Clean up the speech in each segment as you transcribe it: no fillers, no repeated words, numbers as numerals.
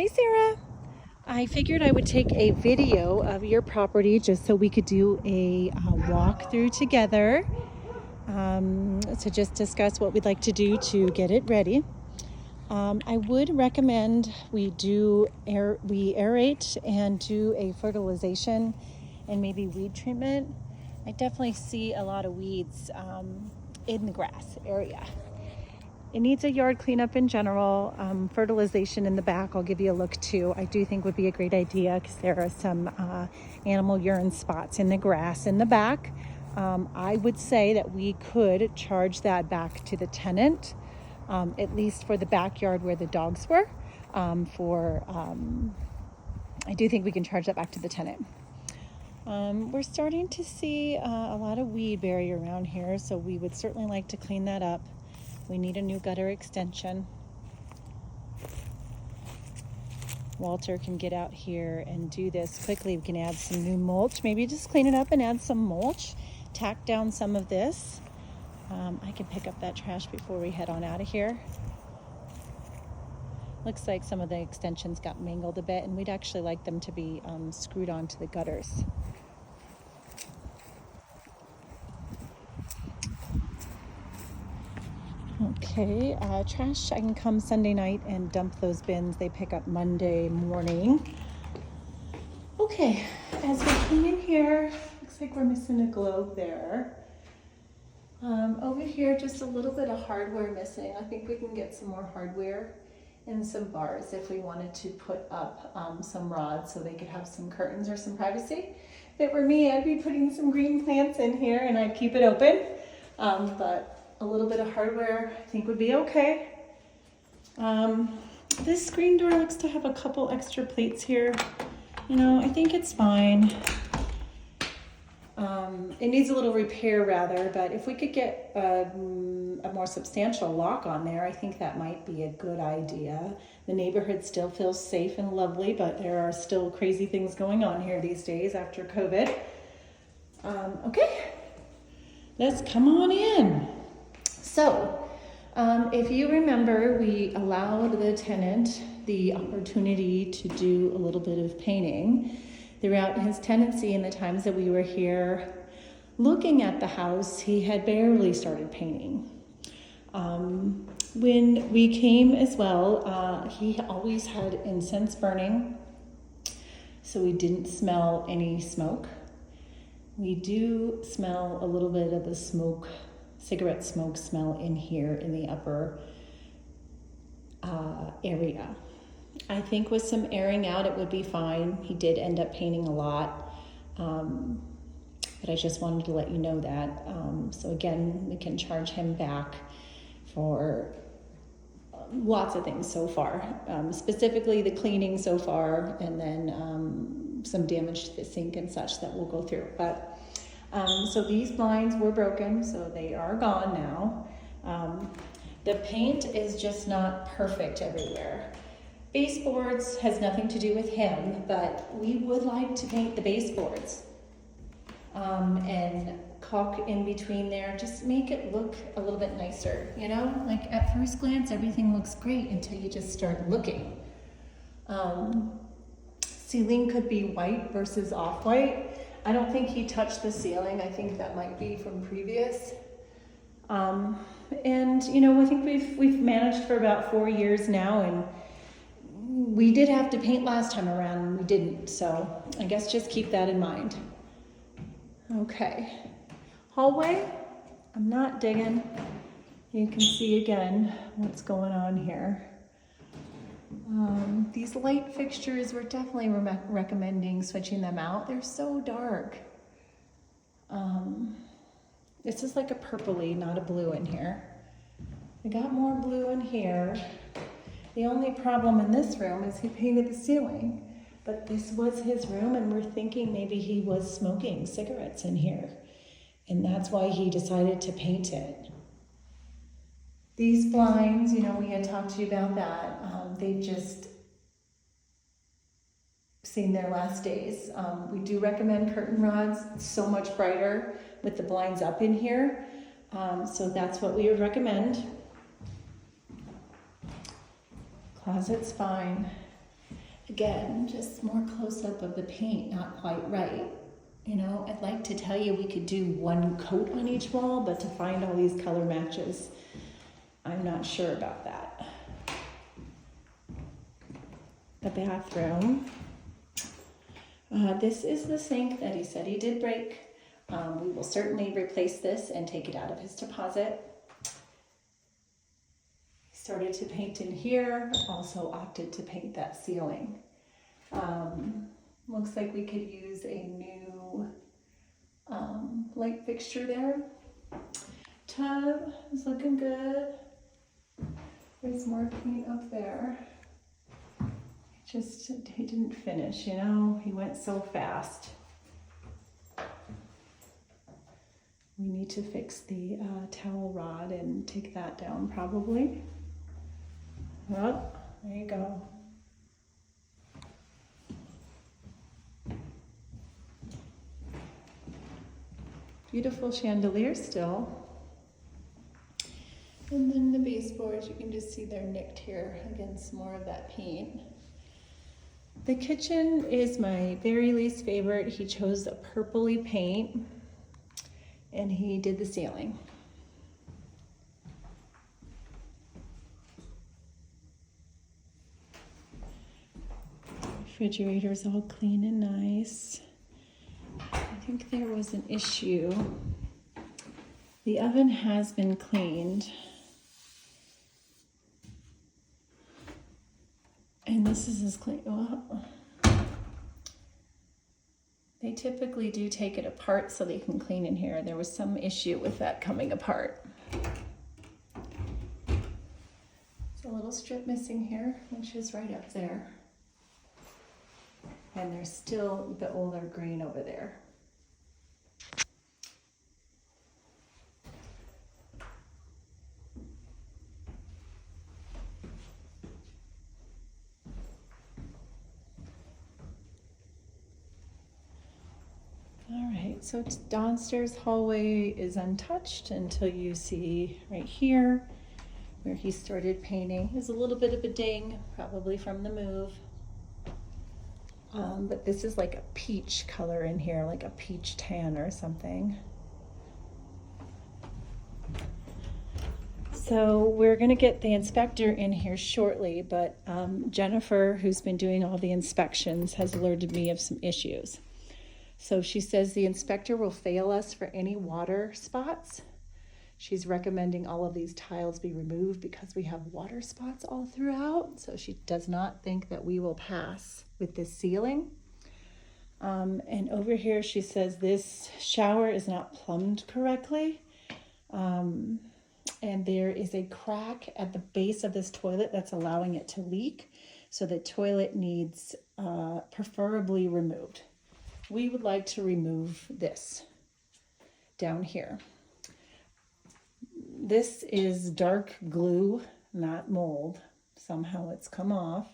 Hey Sarah, I figured I would take a video of your property just so we could do a walkthrough together to just discuss what we'd like to do to get it ready. I would recommend we aerate and do a fertilization and maybe weed treatment. I definitely see a lot of weeds in the grass area. It needs a yard cleanup in general. Fertilization in the back, I'll give you a look too. I do think would be a great idea because there are some animal urine spots in the grass in the back. I would say that we could charge that back to the tenant, at least for the backyard where the dogs were. I do think we can charge that back to the tenant. We're starting to see a lot of weed berry around here, so we would certainly like to clean that up. We need a new gutter extension. Walter can get out here and do this quickly. We can add some new mulch. Maybe just clean it up and add some mulch. Tack down some of this. I can pick up that trash before we head on out of here. Looks like some of the extensions got mangled a bit, and we'd actually like them to be screwed onto the gutters. Okay, trash, I can come Sunday night and dump those bins. They pick up Monday morning. Okay, as we clean in here, looks like we're missing a globe there. Over here, just a little bit of hardware missing. I think we can get some more hardware and some bars if we wanted to put up some rods so they could have some curtains or some privacy. If it were me, I'd be putting some green plants in here and I'd keep it open. But a little bit of hardware I think would be okay. This screen door looks to have a couple extra plates here. You know, I think it's fine. It needs a little repair rather, but if we could get a more substantial lock on there, I think that might be a good idea. The neighborhood still feels safe and lovely, but there are still crazy things going on here these days after COVID. Okay, let's come on in. So, if you remember, we allowed the tenant the opportunity to do a little bit of painting. Throughout his tenancy and the times that we were here looking at the house, he had barely started painting. When we came as well, he always had incense burning, so we didn't smell any smoke. We do smell a little bit of the smoke, cigarette smoke smell in here in the upper area. I think with some airing out, it would be fine. He did end up painting a lot, but I just wanted to let you know that. So again, we can charge him back for lots of things so far, specifically the cleaning so far, and then some damage to the sink and such that we'll go through. But so these blinds were broken, so they are gone now. The paint is just not perfect everywhere. Baseboards has nothing to do with him, but we would like to paint the baseboards and caulk in between there, just make it look a little bit nicer, you know? Like at first glance, everything looks great until you just start looking. Ceiling could be white versus off-white. I don't think he touched the ceiling. I think that might be from previous. And you know, I think we've managed for about 4 years now, and we did have to paint last time around and we didn't, so I guess just keep that in mind. Okay, hallway, I'm not digging. You can see again what's going on here. These light fixtures, we're definitely recommending switching them out. They're so dark. This is like a purpley, not a blue in here. We got more blue in here. The only problem in this room is he painted the ceiling, but this was his room and we're thinking maybe he was smoking cigarettes in here, and that's why he decided to paint it. These blinds, you know, we had talked to you about that. They've just seen their last days. We do recommend curtain rods. It's so much brighter with the blinds up in here, so that's what we would recommend. Closet's fine. Again, just more close-up of the paint, not quite right. You know, I'd like to tell you we could do one coat on each wall, but to find all these color matches, I'm not sure about that. The bathroom. This is the sink that he said he did break. We will certainly replace this and take it out of his deposit. He started to paint in here, also opted to paint that ceiling. Looks like we could use a new light fixture there. Tub is looking good. There's more paint up there. He didn't finish, you know, he went so fast. We need to fix the towel rod and take that down probably. Well, there you go. Beautiful chandelier still. And then the baseboards, you can just see they're nicked here against more of that paint. The kitchen is my very least favorite. He chose a purpley paint and he did the ceiling. Refrigerator's all clean and nice. I think there was an issue. The oven has been cleaned. And this is as clean. Well, they typically do take it apart so they can clean in here. There was some issue with that coming apart. There's a little strip missing here, which is right up there. And there's still the older green over there. So downstairs hallway is untouched until you see right here where he started painting. There's a little bit of a ding, probably from the move. But this is like a peach color in here, like a peach tan or something. So we're gonna get the inspector in here shortly, but Jennifer, who's been doing all the inspections, has alerted me of some issues. So she says the inspector will fail us for any water spots. She's recommending all of these tiles be removed because we have water spots all throughout. So she does not think that we will pass with this ceiling. And over here she says this shower is not plumbed correctly. And there is a crack at the base of this toilet that's allowing it to leak. So the toilet needs preferably removed. We would like to remove this down here. This is dark glue, not mold. Somehow it's come off.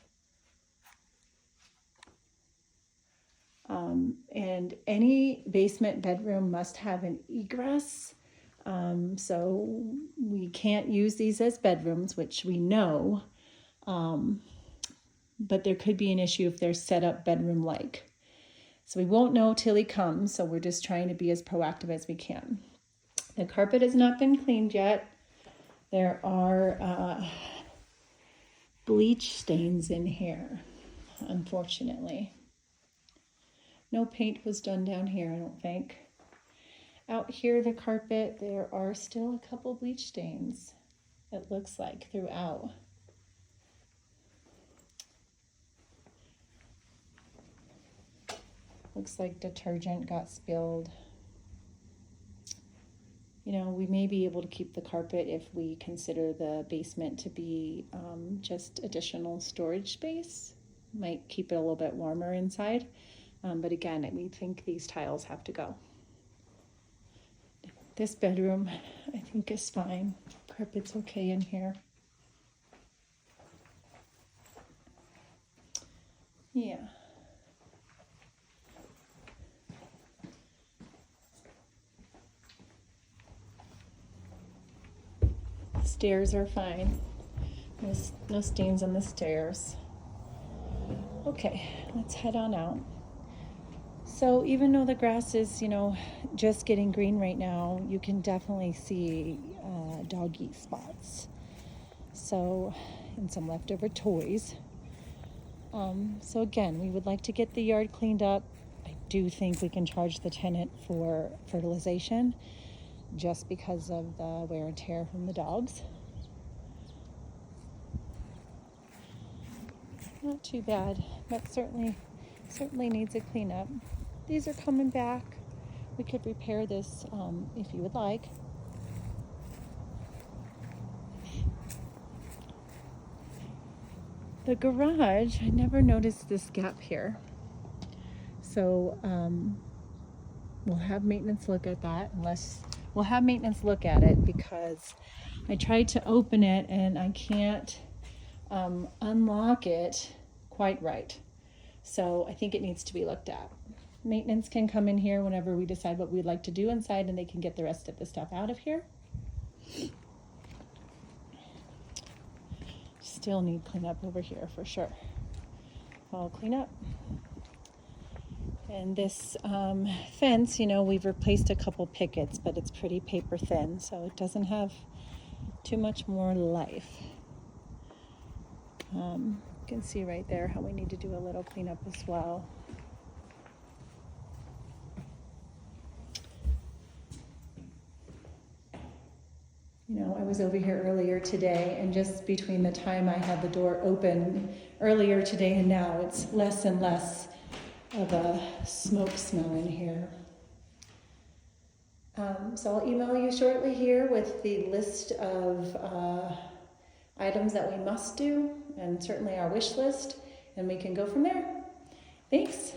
And any basement bedroom must have an egress. So we can't use these as bedrooms, which we know. But there could be an issue if they're set up bedroom-like. So we won't know till he comes, so we're just trying to be as proactive as we can. The carpet has not been cleaned yet. There are bleach stains in here, unfortunately. No paint was done down here, I don't think. Out here, the carpet, there are still a couple bleach stains, it looks like, throughout. Looks like detergent got spilled. You know, we may be able to keep the carpet if we consider the basement to be just additional storage space. Might keep it a little bit warmer inside. But again, we think these tiles have to go. This bedroom, I think, is fine. Carpet's okay in here. Yeah. Stairs are fine. There's no stains on the stairs. Okay, let's head on out. So even though the grass is, just getting green right now, you can definitely see dog eat spots. So, and some leftover toys. So again, we would like to get the yard cleaned up. I do think we can charge the tenant for fertilization just because of the wear and tear from the dogs. Not too bad, but certainly needs a cleanup. These are coming back. We could repair this if you would like. The garage, I never noticed this gap here. So we'll have maintenance look at that, because I tried to open it and I can't unlock it quite right. So I think it needs to be looked at. Maintenance can come in here whenever we decide what we'd like to do inside, and they can get the rest of the stuff out of here. Still need cleanup over here for sure. I'll clean up. And this fence, we've replaced a couple pickets, but it's pretty paper thin, so it doesn't have too much more life. You can see right there how we need to do a little cleanup as well. I was over here earlier today, and just between the time I had the door open earlier today and now, it's less and less of a smoke smell in here. So I'll email you shortly here with the list of items that we must do, and certainly our wish list, and we can go from there. Thanks.